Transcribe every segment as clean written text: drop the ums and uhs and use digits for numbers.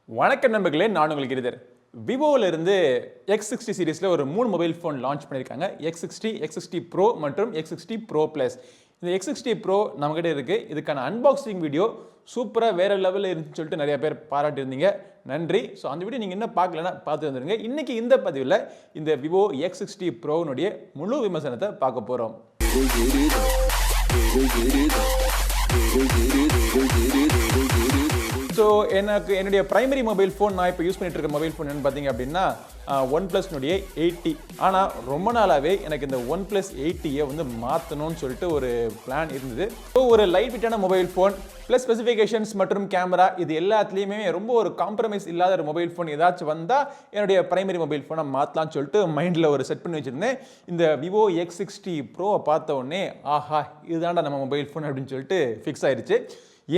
வணக்கம் நண்பர்களே, நான் உங்களுக்கு கிரிதர். விவோல இருந்து X60 சீரிஸ்ல ஒரு 3 மொபைல் ஃபோன் லான்ச் பண்ணியிருக்காங்க. X60, X60 Pro மற்றும் X60 Pro Plus. இந்த X60 Pro நம்மகிட்ட இருக்கு. இதுக்கான அன்பாக்சிங் வீடியோ சூப்பரா வேற லெவல்ல இருந்துன்னு சொல்லிட்டு நிறைய பேர் பாராட்டி இருந்தீங்க. நன்றி. ஸோ அந்த வீடியோ நீங்க இன்னும் பார்க்கலன்னா பார்த்து வந்துருங்க. இன்னைக்கு இந்த பதிவில் இந்த விவோ X60 Pro-னுடைய முழு விமர்சனத்தை பார்க்க போறோம். ஸோ என்னுடைய பிரைமரி மொபைல் ஃபோன் நான் இப்போ யூஸ் பண்ணிட்டு இருக்க மொபைல் ஃபோன் என்னன்னு பார்த்தீங்க அப்படின்னா OnePlus-னுடைய 80. ஆனால் ரொம்ப நாளாகவே எனக்கு இந்த OnePlus 80-யை வந்து மாற்றணும்னு சொல்லிட்டு ஒரு பிளான் இருந்தது. ஸோ ஒரு லைட் வெயிட்டான மொபைல் ஃபோன் ப்ளஸ் ஸ்பெசிஃபிகேஷன்ஸ் மற்றும் கேமரா இது எல்லாத்துலேயுமே ரொம்ப ஒரு காம்ப்ரமைஸ் இல்லாத ஒரு மொபைல் ஃபோன் ஏதாச்சும் வந்தால் என்னுடைய பிரைமரி மொபைல் ஃபோனை மாற்றலாம்னு சொல்லிட்டு மைண்டில் ஒரு செட் பண்ணி வச்சுருந்தேன். இந்த விவோ X60 Pro-வை பார்த்த உடனே ஆஹா இதுதான்டா நம்ம மொபைல் ஃபோன் அப்படின்னு சொல்லிட்டு ஃபிக்ஸ் ஆயிடுச்சு.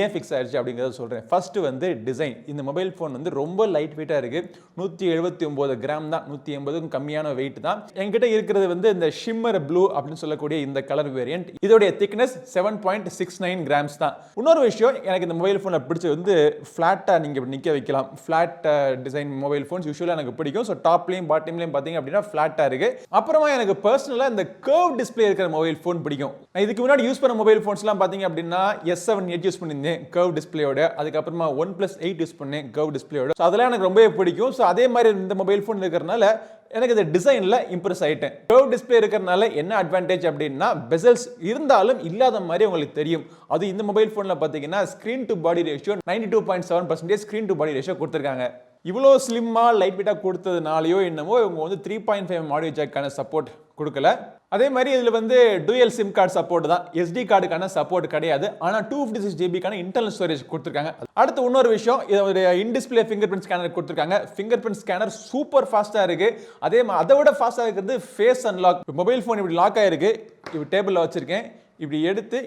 ஏன் ஃபிக்ஸ் ஆயிடுச்சு அப்படிங்கிறத சொல்கிறேன். ஃபஸ்ட்டு வந்து டிசைன். இந்த மொபைல் ஃபோன் வந்து ரொம்ப லைட் வெயிட்டாக இருக்குது. 179 கிராம் தான், 180க்கும் கம்மியான வெயிட் தான். என்கிட்ட இருக்கிறது வந்து இந்த ஷிம்மர் ப்ளூ அப்படின்னு சொல்லக்கூடிய இந்த கலர் வேரியன்ட். இதோடைய திக்னஸ் 7.69 கிராம்ஸ் தான். இன்னொரு விஷயம், எனக்கு இந்த மொபைல் ஃபோனில் பிடிச்சது வந்து ஃப்ளாட்டாக நீங்கள் இப்படி நிற்க வைக்கலாம். ஃப்ளாட் டிசைன் மொபைல் ஃபோன்ஸ் யூஸ்வலாக எனக்கு பிடிக்கும். ஸோ டாப்லேயும் பாட்டம்லேயும் பார்த்தீங்க அப்படின்னா ஃப்ளாட்டாக இருக்குது. அப்புறமா எனக்கு பர்சனலாக இந்த கர்வ் டிஸ்பிளே இருக்கிற மொபைல் ஃபோன் பிடிக்கும். நான் இதுக்கு முன்னாடி யூஸ் பண்ண மொபைல் ஃபோன்ஸ்லாம் பார்த்தீங்க அப்படின்னா S7 Edge யூஸ் பண்ணி கர்வ் டிஸ்பிளேயோட, அதுக்கப்புறமா OnePlus 8 யூஸ் பண்ணேன் கர்வ் டிஸ்பிளேயோட. ஸோ அதெல்லாம் எனக்கு ரொம்பவே பிடிக்கும். ஸோ அதே மாதிரி இந்த மொபைல் ஃபோன் இருக்கிறனால எனக்கு இந்த டிசைனில் இம்ப்ரெஸ் ஆகிட்டேன். கர்வ் டிஸ்பிளே இருக்கிறனால என்ன அட்வான்டேஜ் அப்படின்னா பெசல்ஸ் இருந்தாலும் இல்லாத மாதிரி உங்களுக்கு தெரியும். அது இந்த மொபைல் ஃபோனில் பார்த்தீங்கன்னா screen to body ratio 92.7% screen to body ratio கொடுத்துருக்காங்க. இவ்வளோ ஸ்லிம்மாக லைட் வெயிட்டாக கொடுத்ததுனாலையோ என்னமோ இவங்க வந்து 3.5 ஆடியோ ஜாக்கான சப்போர்ட் கொடுக்கல. அதே மாதிரி இதில் வந்து டூயல் சிம் கார்டு சப்போர்ட் தான், SD கார்டுக்கான சப்போர்ட் கிடையாது. ஆனால் 256 GB இன்டர்னல் ஸ்டோரேஜ் கொடுத்துருக்காங்க. அடுத்து இன்னொரு விஷயம், இதோட இன் டிஸ்பிளே ஃபிங்கர் பிரிண்ட் ஸ்கேனர் கொடுத்துருக்காங்க. ஃபிங்கர் பிரிண்ட் ஸ்கேனர் சூப்பர் ஃபாஸ்ட்டாக இருக்குது. அதை விட ஃபாஸ்ட்டாக இருக்கிறது ஃபேஸ் அன்லாக். மொபைல் ஃபோன் இப்படி லாக் ஆகிருக்கு, இப்படி டேபிளில் வச்சுருக்கேன், இப்படி எடுத்து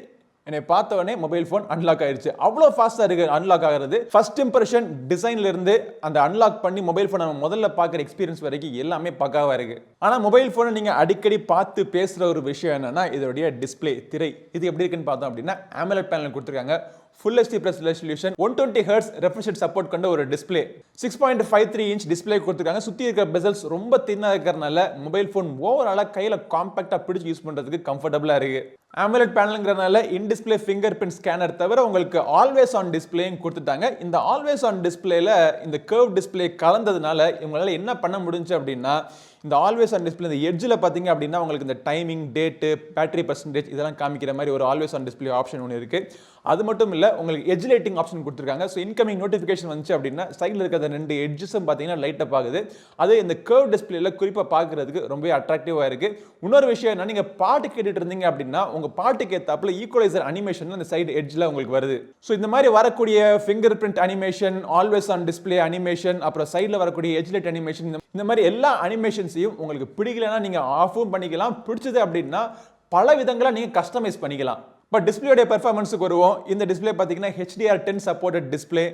என்னை பார்த்த உடனே மொபைல் ஃபோன் அன்லாக் ஆயிடுச்சு. அவ்வளோ ஃபாஸ்ட்டாக இருக்கு அன்லாக் ஆகிறது. ஃபர்ஸ்ட் இம்ப்ரெஷன் டிசைன்ல இருந்து அந்த அன்லாக் பண்ணி மொபைல் ஃபோனை முதல்ல பார்க்குற எக்ஸ்பீரியன்ஸ் வரைக்கும் எல்லாமே பக்காவாக இருக்கு. ஆனால் மொபைல் ஃபோனை நீங்கள் அடிக்கடி பார்த்து பேசுகிற ஒரு விஷயம் என்னன்னா இதோடைய டிஸ்பிளே திரை. இது எப்படி இருக்குன்னு பார்த்தோம் அப்படின்னா AMOLED பேனல் கொடுத்துருக்காங்க. Full HD plus resolution 120 Hz refresh rate support கொண்ட ஒரு டிஸ்பிளே. 6.53 inch டிஸ்பிளே கொடுத்துருக்காங்க. சுற்றி இருக்கிற பெசல்ஸ் ரொம்ப தின்னாக இருக்கிறனால மொபைல் ஃபோன் ஓவராலாக கையில் காம்பாக்டாக பிடிச்சி யூஸ் பண்ணுறதுக்கு கம்ஃபர்டபுளாக இருக்கு. AMOLED பேனலுங்கிறனால in display fingerprint scanner தவிர உங்களுக்கு ஆல்வேஸ் ஆன் டிஸ்பிளேயும் கொடுத்துட்டாங்க. இந்த ஆல்வேஸ் ஆன் டிஸ்பிளேல இந்த கர்வ் டிஸ்பிளே கலந்ததுனால இவங்களால என்ன பண்ண முடிஞ்சு அப்படின்னா இந்த ஆல்வேஸ் ஆன் டிஸ்பிளே இந்த எட்ஜில் பார்த்தீங்க அப்படின்னா உங்களுக்கு இந்த டைமிங், டேட்டு, பேட்டரி பர்சன்டேஜ் இதெல்லாம் காமிக்கிற மாதிரி ஒரு ஆல்வேஸ் ஆன் டிஸ்பிளே ஆப்ஷன் ஒன்று இருக்குது. அது மட்டும் இல்லை, உங்களுக்கு எட்ஜ் லைட்டிங் ஆப்ஷன் கொடுத்துருக்காங்க. ஸோ இன்கமிங் நோட்டிஃபிகேஷன் வந்துச்சு அப்படின்னா சைடில் இருக்கிற 2 எட்ஜஸும் பார்த்தீங்கன்னா லைட்டப் ஆகுது. அது இந்த கர்வ் டிஸ்பிளேல குறிப்பாக பார்க்குறதுக்கு ரொம்ப அட்ராக்டிவாக இருக்குது. இன்னொரு விஷயம் என்ன, நீங்கள் பாட்டு கேட்டுட்டு இருந்தீங்க அப்படின்னா உங்கள் பாட்டுக்கு ஏற்றாப்புல ஈக்குவலைசர் அனிமேஷன் அந்த சைடு எட்ஜில் உங்களுக்கு வருது. ஸோ இந்த மாதிரி வரக்கூடிய finger print animation, always on display animation, அப்புறம் சைடில் வரக்கூடிய எட்ஜ் லைட் அனிமேஷன், இந்த மாதிரி எல்லா அனிமேஷன்ஸையும் உங்களுக்கு பிடிக்கலன்னா நீங்கள் ஆஃபும் பண்ணிக்கலாம். பிடிச்சது அப்படின்னா பல விதங்களாக நீங்கள் கஸ்டமைஸ் பண்ணிக்கலாம். பட் டிஸ்பிளேயோட பெர்ஃபார்மன்ஸுக்கு வருவோம். இந்த டிஸ்பிளே பார்த்தீங்கன்னா HDR10 சப்போர்ட்டட் டிஸ்பிளே.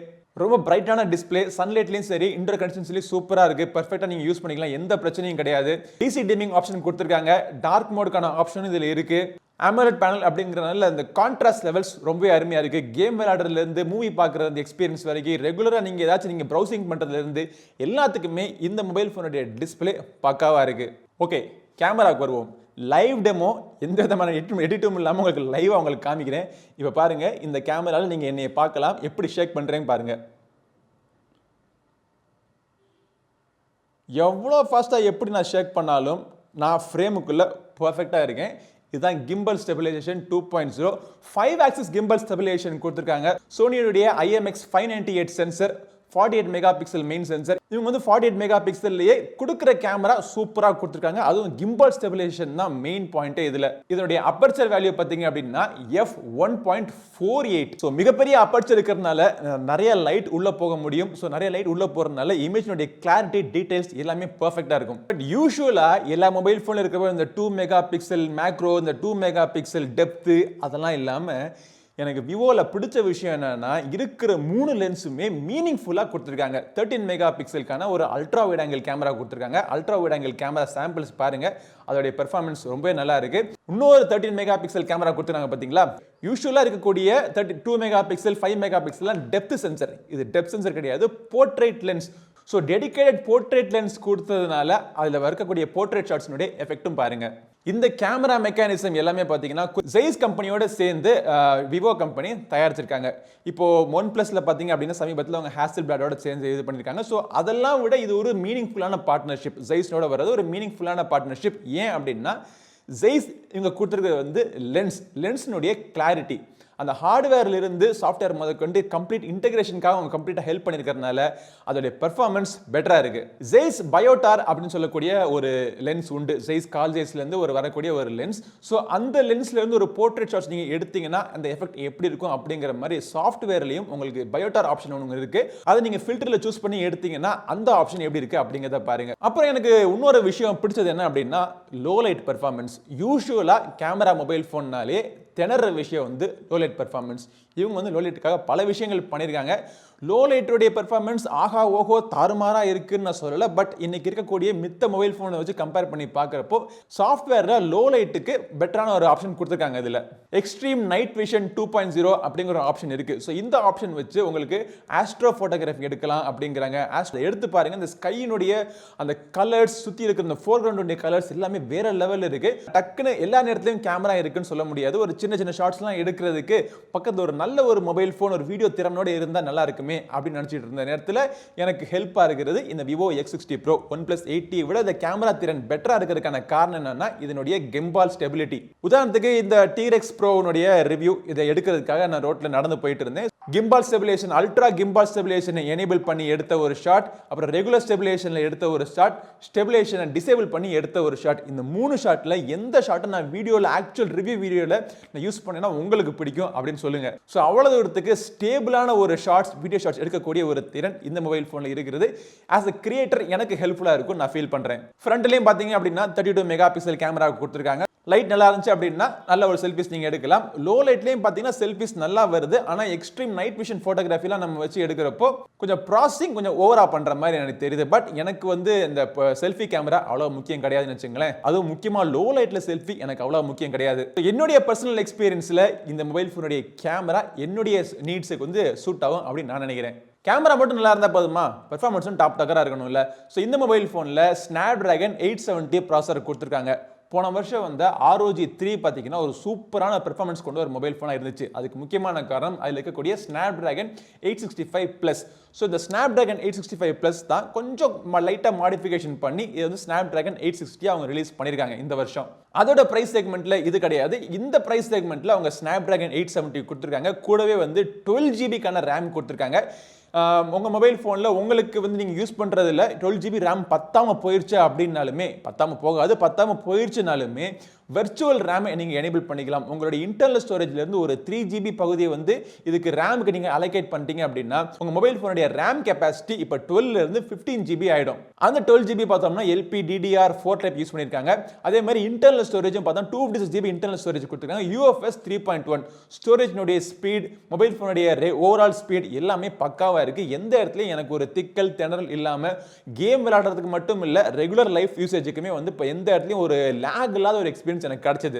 ரொம்ப பிரைட்டான டிஸ்பிளே, சன்லைட்லையும் சரி இன்டோர் கண்டிஷன்ஸ்லையும் சூப்பராக இருக்குது. பர்ஃபெக்டாக நீங்கள் யூஸ் பண்ணிக்கலாம், எந்த பிரச்சனையும் கிடையாது. DC டிமிங் ஆப்ஷன் கொடுத்துருக்காங்க. டார்க் மோடுக்கான ஆப்ஷனும் இதில் இருக்குது. AMOLED பேனல் அப்படிங்கிறனால இந்த கான்ட்ராஸ்ட் லெவல்ஸ் ரொம்ப அருமையாக இருக்குது. கேம் விளையாடுறதுலேருந்து மூவி பார்க்குறது எக்ஸ்பீரியன்ஸ் வரைக்கும் ரெகுலராக நீங்கள் ஏதாச்சும் நீங்கள் ப்ரௌசிங் பண்ணுறதுலேருந்து எல்லாத்துக்குமே இந்த மொபைல் ஃபோனுடைய டிஸ்பிளே பக்காவாக இருக்குது. ஓகே, கேமராவுக்கு வருவோம். லைவ் டெமோ எந்த விதமான எடிட்டும் இல்லாமல் உங்களுக்கு லைவாக உங்களுக்கு காமிக்கிறேன். இப்போ பாருங்கள், இந்த கேமராவில் நீங்கள் என்னை பார்க்கலாம், எப்படி ஷேக் பண்ணுறேன்னு பாருங்கள். எவ்வளோ ஃபாஸ்ட்டாக எப்படி நான் ஷேக் பண்ணாலும் நான் ஃப்ரேமுக்குள்ளே பர்ஃபெக்டாக இருக்கேன். இதுதான் gimbal stabilisation 2.0. 5 axis gimbal stabilisation கொடுத்துருக்காங்க. சோனியுடைய IMX 598 sensor, 48 mega pixel main sensor. இவங்க வந்து 48 மெகா பிக்சல்லையே கொடுக்குற கேமரா சூப்பராக கொடுத்துருக்காங்க. அதுவும் கிம்பல் ஸ்டெபிலைசேஷன் தான் மெயின் பாயிண்டே இதில். இதனுடைய அப்பர்ச்சர் வேல்யூ பார்த்தீங்க அப்படின்னா f1.48. ஸோ மிகப்பெரிய அப்பர்ச்சர் இருக்கிறதுனால நிறைய லைட் உள்ளே போக முடியும். ஸோ நிறைய லைட் உள்ளே போகிறதுனால இமேஜினுடைய கிளாரிட்டி, டீடைல்ஸ் எல்லாமே பர்ஃபெக்டாக இருக்கும். பட் யூஸ்வலாக எல்லா மொபைல் ஃபோனில் இருக்கிற இந்த 2 மெகா பிக்சல் மேக்ரோ, இந்த 2 மெகா பிக்சல் டெப்த்து அதெல்லாம் இல்லாமல் எனக்கு விவோல பிடிச்ச விஷயம் என்னன்னா இருக்கிற 3 லென்ஸுமே மீனிங்ஃபுல்லாக கொடுத்துருக்காங்க. 13 மெகா பிக்சலுக்கான ஒரு அல்ட்ரா வைட் ஆங்கிள் கேமரா கொடுத்துருக்காங்க. Ultra wide angle camera samples பாருங்க, அதோடைய பெர்ஃபார்மன்ஸ் ரொம்பவே நல்லா இருக்கு. இன்னொரு 13 மெகா பிக்சல் கேமரா கொடுத்துருக்காங்க பார்த்தீங்களா. யூஸ்வலாக இருக்கக்கூடிய 32 mega pixel 5 mega pixel depth sensor, இது டெப்த் சென்சர் கிடையாது, portrait lens. So dedicated portrait lens கொடுத்ததுனால அதில் இருக்கக்கூடிய போர்ட்ரேட் ஷாட்ஸ்னுடைய எஃபெக்ட்டும் பாருங்க. இந்த கேமரா மெக்கானிசம் எல்லாமே பார்த்தீங்கன்னா ஜெய்ஸ் கம்பெனியோட சேர்ந்து விவோ கம்பெனி தயாரிச்சிருக்காங்க. இப்போ ஒன் பிளஸ்ல பார்த்தீங்க அப்படின்னா சமீபத்தில் அவங்க ஹேசல்பிளாடோட சேர்ந்து இது பண்ணியிருக்காங்க. ஸோ அதெல்லாம் விட இது ஒரு மீனிங்ஃபுல்லான பார்ட்னர்ஷிப், ஜெய்ஸ்னோட வர்றது ஒரு மீனிங்ஃபுல்லான பார்ட்னர்ஷிப். ஏன் அப்படின்னா ஜெய்ஸ் இவங்க கொடுத்துருக்கிறது வந்து லென்ஸ்னுடைய கிளாரிட்டி, அந்த ஹார்ட்வேர்ல இருந்து சாஃப்ட்வேர் முதற்கொண்டு கம்ப்ளீட் இன்டெகிரேஷனுக்காக அவங்க கம்ப்ளீட்டாக ஹெல்ப் பண்ணியிருக்கிறதுனால அதோடைய பெர்ஃபார்மன்ஸ் பெட்டராக இருக்கு. ஜெய்ஸ் பயோடார் அப்படின்னு சொல்லக்கூடிய ஒரு லென்ஸ் உண்டு. ஜெய்ஸ் கால்ஜெய்ஸ்லேருந்து வரக்கூடிய ஒரு லென்ஸ். ஸோ அந்த லென்ஸ்லேருந்து ஒரு போர்ட்ரேட் ஷாட்ஸ் நீங்கள் எடுத்தீங்கன்னா அந்த எஃபெக்ட் எப்படி இருக்கும் அப்படிங்கிற மாதிரி சாஃப்ட்வேர்லையும் உங்களுக்கு பயோடார் ஆப்ஷன் ஒன்று இருக்கு. அதை நீங்கள் ஃபில்டரில் சூஸ் பண்ணி எடுத்தீங்கன்னா அந்த ஆப்ஷன் எப்படி இருக்கு அப்படிங்கிறத பாருங்க. அப்புறம் எனக்கு இன்னொரு விஷயம் பிடிச்சது என்ன அப்படின்னா லோ லைட் பெர்ஃபார்மன்ஸ். யூஸ்வலாக கேமரா மொபைல் ஃபோன்னாலே திணற விஷயம் வந்து லோ லைட் பெர்ஃபார்மன்ஸ். இவங்க வந்து லோ லைட்டுக்காக பல விஷயங்கள் பண்ணியிருக்காங்க. லோ லைட்டுடைய பெர்ஃபார்மன்ஸ் ஆகா ஓஹோ தாறுமாறா இருக்குன்னு நான் சொல்லலை. பட் இன்னைக்கு இருக்கக்கூடிய மித்த மொபைல் ஃபோனை வச்சு கம்பேர் பண்ணி பார்க்குறப்போ சாஃப்ட்வேரில் லோ லைட்டுக்கு பெட்டரான ஒரு ஆப்ஷன் கொடுத்துருக்காங்க. இதில் எக்ஸ்ட்ரீம் நைட் விஷன் 2.0 அப்படிங்கிற ஒரு ஆப்ஷன் இருக்குது. ஸோ இந்த ஆப்ஷன் வச்சு உங்களுக்கு ஆஸ்ட்ரோ ஃபோட்டோகிராஃபி எடுக்கலாம் அப்படிங்கிறாங்க. எடுத்து பாருங்க, இந்த ஸ்கையினுடைய அந்த கலர்ஸ் சுற்றி இருக்கிற இந்த ஃபோர்கிரவுண்டுடைய கலர்ஸ் எல்லாமே வேற லெவலில் இருக்கு. டக்குன்னு எல்லா நேரத்திலையும் கேமரா இருக்குன்னு சொல்ல முடியாது. ஒரு சின்ன சின்ன ஷார்ட்ஸ்லாம் எடுக்கிறதுக்கு பக்கத்தில் ஒரு நல்ல ஒரு மொபைல் ஃபோன் ஒரு வீடியோ திறனோட இருந்தால் நல்லா இருக்குமே அப்படின்னு நினச்சிட்டு இருந்த நேரத்தில் எனக்கு ஹெல்ப்பாக இருக்கிறது இந்த விவோ X60 Pro. OnePlus 80 விட இந்த கேமரா திறன் பெட்டராக இருக்கிறதுக்கான காரணம் என்னன்னா இதனுடைய கிம்பால் ஸ்டெபிலிட்டி. உதாரணத்துக்கு இந்த T-Rex Pro-னுடைய ரிவ்யூ இதை எடுக்கிறதுக்காக நான் ரோட்டில் நடந்து போயிட்டு இருந்தேன். கிம்பால் ஸ்டெபிலேஷன், அல்ட்ரா கிம்பால் ஸ்டெபிலேஷனை எனேபிள் பண்ணி எடுத்த ஒரு ஷாட், அப்புறம் ரெகுலர் ஸ்டெபிலேஷனில் எடுத்த ஒரு ஷாட், ஸ்டெபிலேஷனை டிசேபிள் பண்ணி எடுத்த ஒரு ஷாட். இந்த 3 ஷாட்டில் எந்த ஷாட்டை நான் வீடியோவில் ஆக்சுவல் ரிவ்யூ வீடியோவில் நான் யூஸ் பண்ணேன்னா உங்களுக்கு பிடிக்கும் அப்படின்னு சொல்லுங்க. ஸோ அவ்வளவு தூரத்துக்கு ஸ்டேபிளான ஒரு ஷார்ட்ஸ், வீடியோ ஷார்ட்ஸ் எடுக்கக்கூடிய ஒரு திறன் இந்த மொபைல் ஃபோனில் இருக்கிறது. ஆஸ் அ கிரியேட்டர் எனக்கு ஹெல்ப்ஃபுல்லாக இருக்கும் நான் ஃபீல் பண்ணுறேன். ஃப்ரண்ட்லேயும் பார்த்தீங்க அப்படின்னா 32 மெகா பிக்சல் கேமரா கொடுத்துருக்காங்க. லைட் நல்லா இருந்துச்சு அப்படின்னா நல்ல ஒரு செல்ஃபிஸ் நீங்கள் எடுக்கலாம். லோ லைட்லேயும் பார்த்தீங்கன்னா செல்ஃபிஸ் நல்லா வருது. ஆனால் எக்ஸ்ட்ரீம் நைட் விஷன் ஃபோட்டோகிராஃபிலாம் நம்ம வச்சு எடுக்கிறப்போ கொஞ்சம் ப்ராசஸிங் கொஞ்சம் ஓவரா பண்ணுற மாதிரி எனக்கு தெரியுது. பட் எனக்கு வந்து இந்த செல்ஃபி கேமரா அவ்வளோ முக்கியம் கிடையாதுன்னு வச்சுங்களேன். அதுவும் முக்கியமாக லோ லைட்டில் செல்ஃபி எனக்கு அவ்வளோ முக்கியம் கிடையாது. என்னுடைய பர்சனல் எக்ஸ்பீரியன்ஸில் இந்த மொபைல் ஃபோனுடைய கேமரா என்னுடைய நீட்ஸுக்கு வந்து சூட் ஆகும் அப்படின்னு நான் நினைக்கிறேன். கேமரா மட்டும் நல்லா இருந்தால் போதுமா, பெர்ஃபார்மன்ஸும் டாப் டக்கராக இருக்கணும்ல. ஸோ இந்த மொபைல் ஃபோனில் ஸ்னாப்டிராகன் 870 ப்ராசஸர் கொடுத்துருக்காங்க. போன வருஷம் வந்த ROG 3 பார்த்தீங்கன்னா ஒரு சூப்பரான பெர்ஃபார்மன்ஸ் கொண்ட ஒரு மொபைல் ஃபோனாக இருந்துச்சு. அதுக்கு முக்கியமான காரணம் அதில் இருக்கக்கூடிய ஸ்னாப்டிராகன் 865+. ஸோ இந்த ஸ்னாப்டிராகன் 865+ தான் கொஞ்சம் லைட்டாக மாடிஃபிகேஷன் பண்ணி இது வந்து ஸ்னாப்டிராகன் 860 அவங்க ரிலீஸ் பண்ணியிருக்காங்க இந்த வருஷம். அதோட பிரைஸ் செக்மெண்ட்டில் இது கிடையாது. இந்த பிரைஸ் செக்மெண்ட்டில் அவங்க ஸ்னாப்டிராகன் 870 கொடுத்துருக்காங்க. கூடவே வந்து 12GB ரேம் கொடுத்துருக்காங்க. உங்கள் மொபைல் ஃபோனில் உங்களுக்கு வந்து நீங்கள் யூஸ் பண்ணுறதில்ல 12GB ரேம் பத்தாமல் போயிடுச்சு அப்படின்னாலுமே, பத்தாமல் போகாது, பத்தாமல் போயிடுச்சுனாலுமே வெர்ச்சுவல் ரேமை நீங்கள் எனேபிள் பண்ணிக்கலாம். உங்களுடைய இன்டர்னல் ஸ்டோரேஜ்லேருந்து ஒரு 3GB பகுதியை வந்து இதுக்கு ரேமுக்கு நீங்கள் அலோகேட் பண்ணிட்டீங்க அப்படின்னா உங்கள் மொபைல் ஃபோனுடைய ரேம் கெப்பாசிட்டி இப்போ 12லேருந்து 15GB ஆகிடும். அந்த 12GB பார்த்தோம்னா LPDDR4 டைப் யூஸ் பண்ணியிருக்காங்க. அதே மாதிரி இன்டர்னல் ஸ்டோரேஜும் பார்த்தா 256GB இன்டர்னல் ஸ்டோரேஜ் கொடுத்துருக்காங்க. UFS 3.1 ஸ்டோரேஜ்னுடைய ஸ்பீட், மொபைல் ஃபோனுடைய ஓவரால் ஸ்பீட் எல்லாமே பக்காவாக இருக்குது. எந்த இடத்துலையும் எனக்கு ஒரு திக்கல் திணறல் இல்லாமல் கேம் விளையாடுறதுக்கு மட்டும் இல்லை, ரெகுலர் லைஃப் யூசேஜுக்குமே வந்து இப்போ எந்த இடத்துலையும் ஒரு லேக் இல்லாத ஒரு எக்ஸ்பீரியன்ஸ் எனக்கு கிடைச்சது.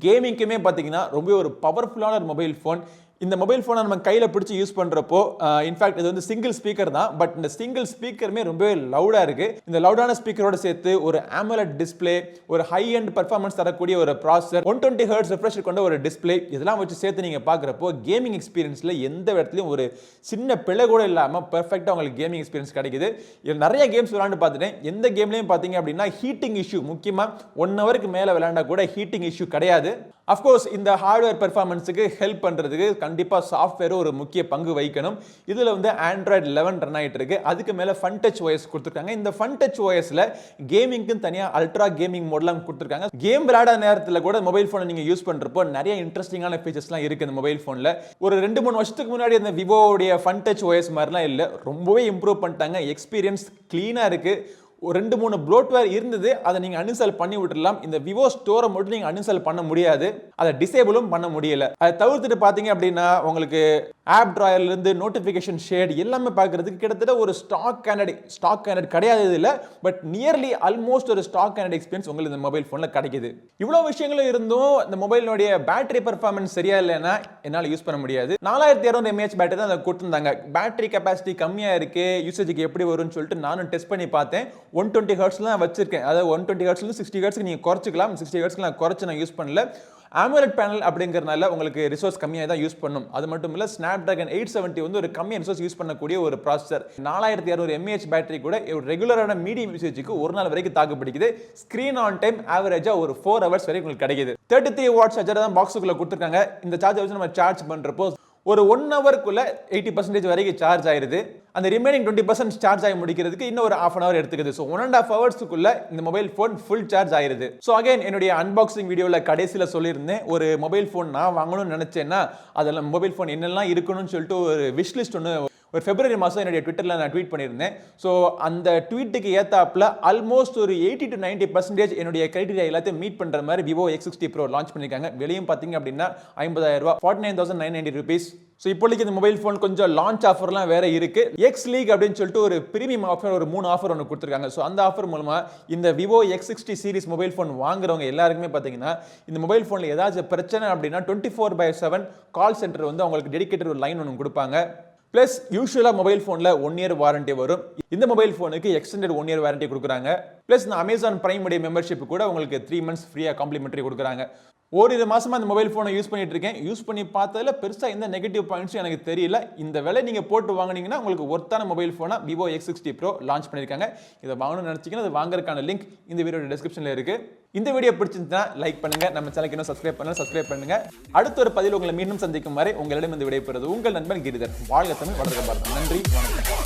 கேமிங்க்குமே பார்த்தீங்கன்னா ரொம்ப ஒரு பவர்ஃபுல்லான ஒரு மொபைல் ஃபோன். இந்த மொபைல் ஃபோனை நம்ம கையில் பிடிச்சி யூஸ் பண்ணுறப்போ இன்ஃபேக்ட் இது வந்து சிங்கிள் ஸ்பீக்கர் தான். பட் இந்த சிங்கிள் ஸ்பீக்கருமே ரொம்பவே லவுடாக இருக்குது. இந்த லவுடான ஸ்பீக்கரோட சேர்த்து ஒரு AMOLED டிஸ்பிளே, ஒரு ஹை அண்ட் பர்ஃபார்மன்ஸ் தரக்கூடிய ஒரு ப்ராசஸர், 120 Hz ரெஃப்ரெஷ் கொண்ட ஒரு டிஸ்பிளே, இதெல்லாம் வச்சு சேர்த்து நீங்கள் பார்க்குறப்போ கேமிங் எக்ஸ்பீரியன்ஸில் எந்த இடத்துலையும் ஒரு சின்ன பிழை கூட இல்லாமல் பெர்ஃபெக்டாக உங்களுக்கு கேமிங் எக்ஸ்பீரியன்ஸ் கிடைக்குது. இதில் நிறைய கேம்ஸ் விளையாண்டு பார்த்துட்டேன். எந்த கேம்லையும் பார்த்தீங்க அப்படின்னா ஹீட்டிங் இஷ்யூ, முக்கியமாக 1 ஹவருக்கு மேலே விளையாண்டா கூட ஹீட்டிங் இஷ்யூ கிடையாது. அஃப்கோர்ஸ் இந்த ஹார்ட்வேர் பெர்ஃபார்மன்ஸுக்கு ஹெல்ப் பண்ணுறதுக்கு கண்டிப்பாக சாஃப்ட்வேர் ஒரு முக்கிய பங்கு வகிக்கணும். இதில் வந்து Android 11 ரன் ஆகிட்டு இருக்கு. அதுக்கு மேலே Fun Touch OS கொடுத்துருக்காங்க. இந்த Fun Touch OSல கேமிங்க்கு தனியாக அல்ட்ரா கேமிங் மோட்லாம் கொடுத்துருக்காங்க. கேம் விளையாட நேரத்தில் கூட மொபைல் ஃபோனை நீங்கள் யூஸ் பண்ணுறப்போ நிறைய இன்ட்ரெஸ்டிங்கான ஃபீச்சர்ஸ்லாம் இருக்குது இந்த மொபைல் ஃபோனில். ஒரு 2-3 வருஷத்துக்கு முன்னாடி இந்த விவோடைய Fun Touch OS மாதிரிலாம் இல்லை, ரொம்பவே இம்ப்ரூவ் பண்ணிட்டாங்க. எக்ஸ்பீரியன்ஸ் க்ளீனாக இருக்குது. ஒரு 2-3 ப்ளோட்வேர் இருந்தது, அதை நீங்க அன்இன்ஸ்டால் பண்ணி விட்டுறலாம். இந்த விவோ ஸ்டோரை மட்டும் நீங்க அன்இன்ஸ்டால் பண்ண முடியாது, அதை டிசேபிளும் பண்ண முடியல. அதை தவிர்த்துட்டு பாத்தீங்க அப்படின்னா உங்களுக்கு ஆப் டிராயர்ல இருந்து நோட்டிபிகேஷன் ஷேட் எல்லாமே பார்க்கிறதுக்கு கிட்டத்தட்ட ஒரு ஸ்டாக் கேண்டட் கிடையாது இதுல, பட் நியர்லி ஆல்மோஸ்ட் ஒரு ஸ்டாக் கேண்டட் எக்ஸ்பீரியன்ஸ் உங்களுக்கு இந்த மொபைல் போன்ல கிடைக்குது. இவ்வளவு விஷயங்களும் இருந்தும் இந்த மொபைலோட பேட்டரி பெர்ஃபார்மன்ஸ் சரியா இல்லைன்னா என்னால யூஸ் பண்ண முடியாது. 4200 mAh பேட்டரி தான் அதை கொடுத்திருந்தாங்க. பேட்டரி கெபாசிட்டி கம்மியா இருக்கு, யூசேஜுக்கு எப்படி வரும்னு சொல்லிட்டு நானும் டெஸ்ட் பண்ணி பார்த்தேன். 120 Hz தான் வச்சிருக்கேன். அதாவது 120 Hz இருந்து 60 Hz நீங்க குறைச்சிக்கலாம். 60 Hz நான் குறைச்சு நான் யூஸ் பண்ணல. AMOLED பேனல் அப்படிங்கறனால உங்களுக்கு ரிசோர்ஸ் கம்மியா தான் யூஸ் பண்ணும். அது மட்டும் இல்ல Snapdragon 870 வந்து ஒரு கம்மி ரிசோர்ஸ் யூஸ் பண்ணக்கூடிய ஒரு ப்ராசஸர். 4200 mAh பேட்டரி கூட ஒரு ரெகுலரான மீடியம் யூசேஜுக்கு ஒரு நாள் வரைக்கும் தாக்கு பிடிக்குது. ஸ்கிரீன் ஆன் டைம் ஆவரேஜா ஒரு 4 hours வரைக்கும் உங்களுக்கு கிடைக்குது. 33 வாட் சார்ஜர் தான் பாக்ஸுக்குள்ள கொடுத்திருக்காங்க. இந்த சார்ஜர் வச்சு நம்ம சார்ஜ் பண்றப்போ ஒரு 1 ஹவர்க்குள்ள 80% வரைக்கும் சார்ஜ் ஆயிருது. அந்த ரிமைனிங் 20% சார்ஜ் ஆகி முடிக்கிறதுக்கு இன்னும் ஒரு half an hour எடுத்துக்குது. ஸோ 1.5 ஹவர்ஸ்க்குள்ள இந்த மொபைல் ஃபோன் ஃபுல் சார்ஜ் ஆயிருது. ஸோ அகைன் என்னுடைய அன்பாக்சிங் வீடியோவில் கடைசியில் சொல்லியிருந்தேன், ஒரு மொபைல் ஃபோன் நான் வாங்கணும்னு நினைச்சேன்னா அதில் மொபைல் ஃபோன் என்னெல்லாம் இருக்கணும்னு சொல்லிட்டு ஒரு விஷ் லிஸ்ட் ஒன்று ஒரு February மாதம் என்னுடைய ட்விட்டரில் நான் ட்வீட் பண்ணியிருந்தேன். ஸோ அந்த ட்வீட்டுக்கு ஏத்தாப்புல ஆல்மோஸ்ட் ஒரு 80 to 90% என்னுடைய கிரைட்டீரியா எல்லாத்தையும் மீட் பண்ணுற மாதிரி விவோ X60 Pro லான்ச் பண்ணியிருக்காங்க. வெளியும் பார்த்தீங்க அப்படின்னா 50,000 ரூபா, 49,990 rupees. ஸோ இப்போதைக்கு இந்த மொபைல் ஃபோன் கொஞ்சம் லான்ச் ஆஃபர்லாம் வேற இருக்கு. எக்ஸ் லீக் அப்படின்னு சொல்லிட்டு ஒரு பிரீமியம் ஆஃபர், ஒரு 3 ஆஃபர் ஒன்று கொடுத்துருக்காங்க. ஸோ அந்த ஆஃபர் மூலமா இந்த Vivo X60 series mobile phone வாங்குறவங்க எல்லாருக்குமே பார்த்தீங்கன்னா இந்த மொபைல் ஃபோனில் ஏதாச்சும் பிரச்சனை அப்படின்னா 24/7 கால் சென்டர் வந்து அவங்களுக்கு டெடிகேட்டட் ஒரு லைன் ஒன்று கொடுப்பாங்க. பிளஸ் யூஷுவலா மொபைல் ஃபோன்ல 1 year வாரண்டி வரும். இந்த மொபைல் ஃபோனுக்கு எக்ஸ்டெண்டட் 1 year வாரண்டி கொடுக்குறாங்க. பிளஸ் இந்த அமேசான் பிரைம் உடைய மெம்பர்ஷிப் கூட உங்களுக்கு 3 months ஃப்ரீயா காம்ப்ளிமெண்டரி கொடுக்குறாங்க. ஒரு மாசமா இந்த மொபைல் ஃபோனை யூஸ் பண்ணிட்டு இருக்கேன். யூஸ் பண்ணி பார்த்ததுல பெருசா எந்த நெகட்டிவ் பாயிண்ட்ஸும் எனக்கு தெரியல. இந்த விலை நீங்க போட்டு வாங்குனீங்கன்னா உங்களுக்கு ஒர்த்தான மொபைல் ஃபோனா விவோ X60 Pro லான்ச் பண்ணிருக்காங்க. இதை வாங்கணும்னு நினைச்சீங்கன்னா அது வாங்குறதுக்கான லிங்க் இந்த வீடியோட டிஸ்கிரிப்ஷன்ல இருக்கு. இந்த வீடியோ பிடிச்சிருந்தா லைக் பண்ணுங்க, நம்ம சேனலுக்கு இன்னும் சப்ஸ்கிரைப் பண்ணுங்க. அடுத்த ஒரு பதிவில் உங்களை மீண்டும் சந்திக்கும் வரை உங்களிடம் இந்த விடைபெறுவது உங்கள் நண்பன் கிரிதர். வாழ்க தமிழ், வளர்க பாரதம். நன்றி, வணக்கம்.